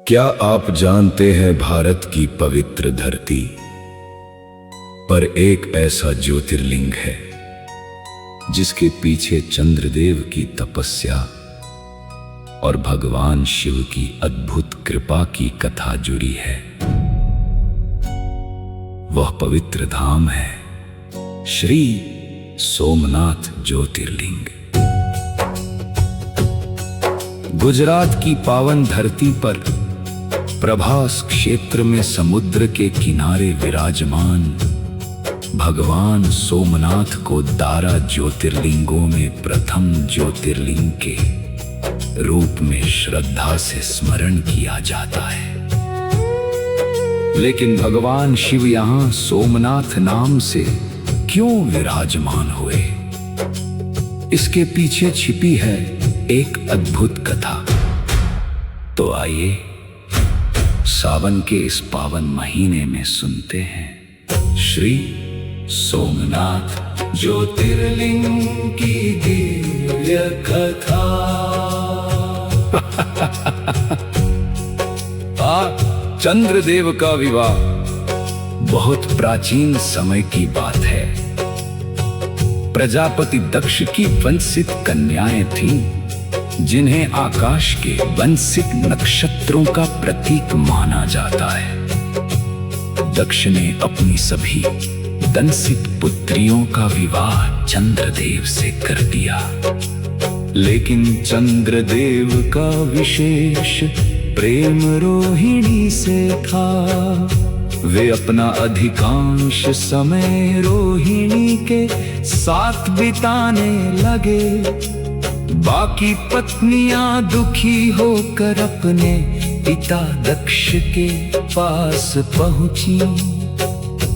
क्या आप जानते हैं भारत की पवित्र धरती पर एक ऐसा ज्योतिर्लिंग है जिसके पीछे चंद्रदेव की तपस्या और भगवान शिव की अद्भुत कृपा की कथा जुड़ी है। वह पवित्र धाम है श्री सोमनाथ ज्योतिर्लिंग। गुजरात की पावन धरती पर प्रभास क्षेत्र में समुद्र के किनारे विराजमान भगवान सोमनाथ को 12 ज्योतिर्लिंगों में प्रथम ज्योतिर्लिंग के रूप में श्रद्धा से स्मरण किया जाता है। लेकिन भगवान शिव यहाँ सोमनाथ नाम से क्यों विराजमान हुए, इसके पीछे छिपी है एक अद्भुत कथा। तो आइए सावन के इस पावन महीने में सुनते हैं श्री सोमनाथ ज्योतिर्लिंग की दिव्य कथा। चंद्रदेव का विवाह बहुत प्राचीन समय की बात है। प्रजापति दक्ष की वंशित कन्याएं थीं, जिन्हें आकाश के वंशित नक्षत्रों का प्रतीक माना जाता है। दक्ष ने अपनी सभी दंसित पुत्रियों का विवाह चंद्रदेव से कर दिया, लेकिन चंद्रदेव का विशेष प्रेम रोहिणी से था। वे अपना अधिकांश समय रोहिणी के साथ बिताने लगे। बाकी पत्नियां दुखी होकर अपने पिता दक्ष के पास पहुंची।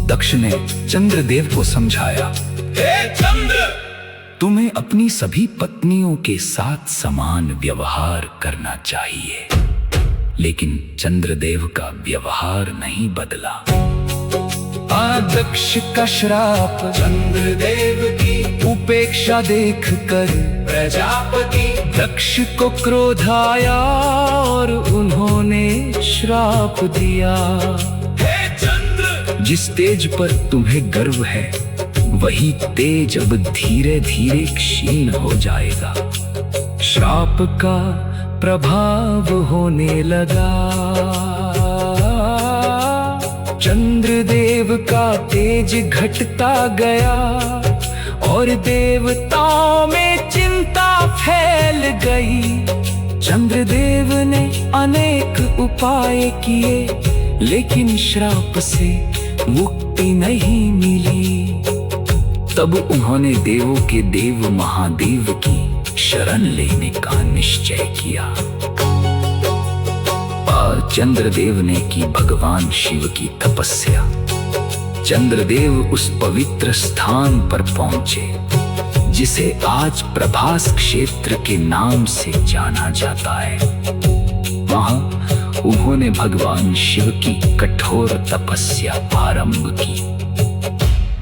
दक्ष ने चंद्रदेव को समझाया, हे चंद्र, तुम्हें अपनी सभी पत्नियों के साथ समान व्यवहार करना चाहिए। लेकिन चंद्रदेव का व्यवहार नहीं बदला। दक्ष का श्राप चंद्रदेव की उपेक्षा देखकर प्रजापति दक्ष को क्रोध आया और उन्होंने श्राप दिया, हे चंद्र, जिस तेज पर तुम्हें गर्व है वही तेज अब धीरे धीरे क्षीण हो जाएगा। श्राप का प्रभाव होने लगा। चंद्रदेव का तेज घटता गया और देवताओं में चिंता फैल गई। चंद्रदेव ने अनेक उपाय किए, लेकिन श्राप से मुक्ति नहीं मिली। तब उन्होंने देवों के देव महादेव की शरण लेने का निश्चय किया। चंद्रदेव ने की भगवान शिव की तपस्या। चंद्रदेव उस पवित्र स्थान पर पहुंचे जिसे आज प्रभास क्षेत्र के नाम से जाना जाता है। वहां उन्होंने भगवान शिव की कठोर तपस्या आरंभ की।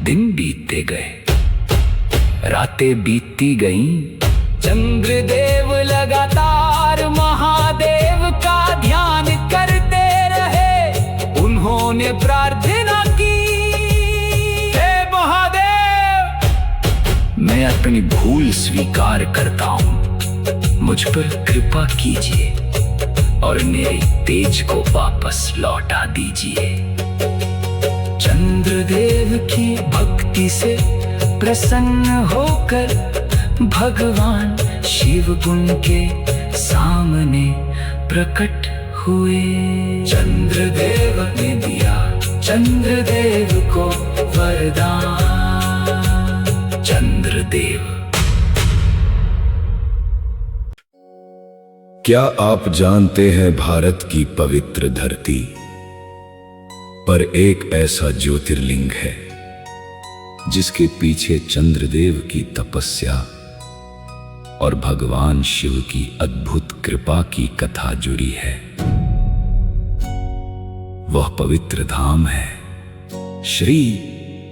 दिन बीतते गए, रातें बीतती गईं। चंद्रदेव लगातार महादेव का ध्यान करते रहे। उन्होंने प्रार्थना की, हे महादेव, मैं अपनी भूल स्वीकार करता हूँ, मुझ पर कृपा कीजिए और मेरे तेज को वापस लौटा दीजिए। चंद्रदेव की भक्ति से प्रसन्न होकर भगवान शिव उनके सामने प्रकट हुए। चंद्रदेव ने दिया चंद्रदेव को वरदान। चंद्रदेव। क्या आप जानते हैं भारत की पवित्र धरती पर एक ऐसा ज्योतिर्लिंग है जिसके पीछे चंद्रदेव की तपस्या और भगवान शिव की अद्भुत कृपा की कथा जुड़ी है। वह पवित्र धाम है श्री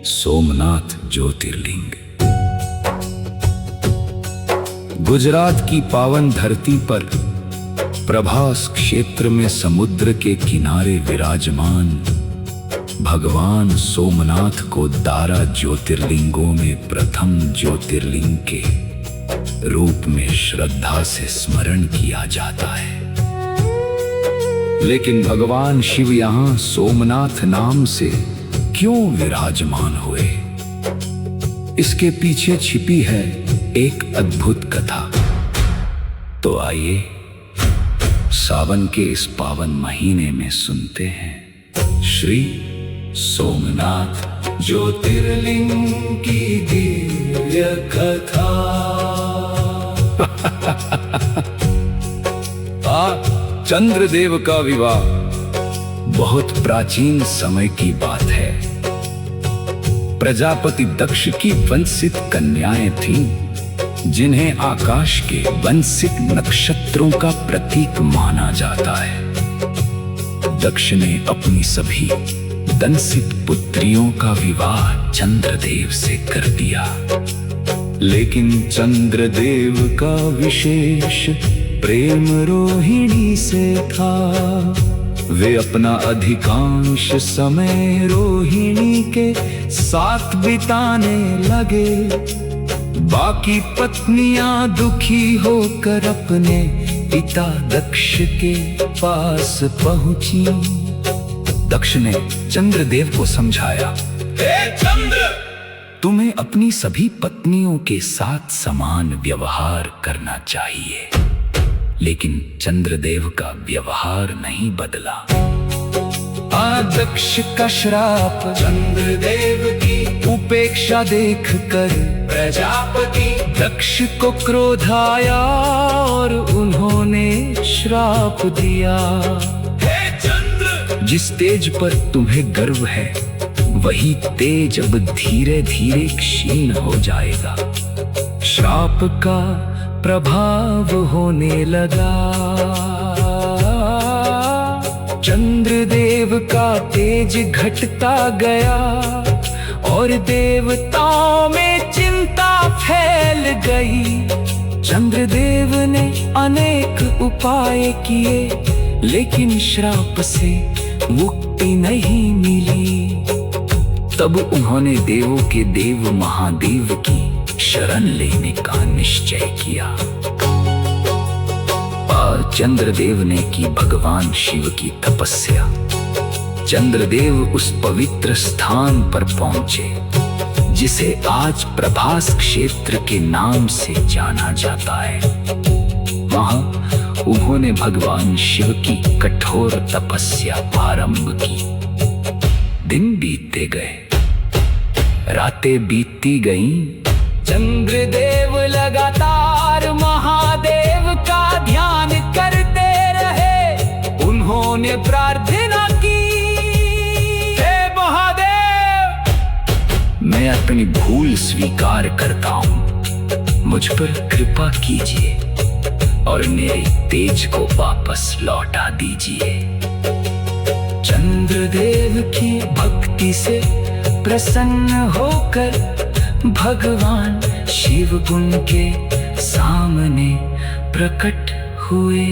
सोमनाथ ज्योतिर्लिंग। गुजरात की पावन धरती पर प्रभास क्षेत्र में समुद्र के किनारे विराजमान भगवान सोमनाथ को 12 ज्योतिर्लिंगों में प्रथम ज्योतिर्लिंग के रूप में श्रद्धा से स्मरण किया जाता है। लेकिन भगवान शिव यहाँ सोमनाथ नाम से क्यों विराजमान हुए, इसके पीछे छिपी है एक अद्भुत कथा। तो आइए सावन के इस पावन महीने में सुनते हैं श्री सोमनाथ ज्योतिर्लिंग की दिव्य कथा। चंद्रदेव का विवाह बहुत प्राचीन समय की बात है। प्रजापति दक्ष की वंशित कन्याएं थीं, जिन्हें आकाश के वंशित नक्षत्रों का प्रतीक माना जाता है। दक्ष ने अपनी सभी दंसित पुत्रियों का विवाह चंद्रदेव से कर दिया, लेकिन चंद्रदेव का विशेष प्रेम रोहिणी से था। वे अपना अधिकांश समय रोहिणी के साथ बिताने लगे। बाकी पत्नियां दुखी होकर अपने पिता दक्ष के पास पहुंची। दक्ष ने चंद्रदेव को समझाया, हे चंद्र, तुम्हें अपनी सभी पत्नियों के साथ समान व्यवहार करना चाहिए। लेकिन चंद्रदेव का व्यवहार नहीं बदला। दक्ष का श्राप चंद्रदेव की उपेक्षा देखकर प्रजापति दक्ष को क्रोध आया और उन्होंने श्राप दिया, हे चंद्र, जिस तेज पर तुम्हें गर्व है वही तेज अब धीरे धीरे क्षीण हो जाएगा। श्राप का प्रभाव होने लगा। चंद्रदेव का तेज घटता गया और देवताओं में चिंता फैल गई। चंद्रदेव ने अनेक उपाय किए, लेकिन श्राप से मुक्ति नहीं मिली। तब उन्होंने देवों के देव महादेव की शरण लेने का निश्चय किया। चंद्रदेव ने की भगवान शिव की तपस्या। चंद्रदेव उस पवित्र स्थान पर पहुंचे जिसे आज प्रभास क्षेत्र के नाम से जाना जाता है। वहां उन्होंने भगवान शिव की कठोर तपस्या आरंभ की। दिन बीतते गए, रातें बीतती गईं। चंद्रदेव लगातार महादेव का ध्यान करते रहे। उन्होंने प्रार्थना की, हे महादेव, मैं अपनी भूल स्वीकार करता हूँ, मुझ पर कृपा कीजिए और मेरे तेज को वापस लौटा दीजिए। चंद्रदेव की भक्ति से प्रसन्न होकर भगवान शिव उनके सामने प्रकट हुए।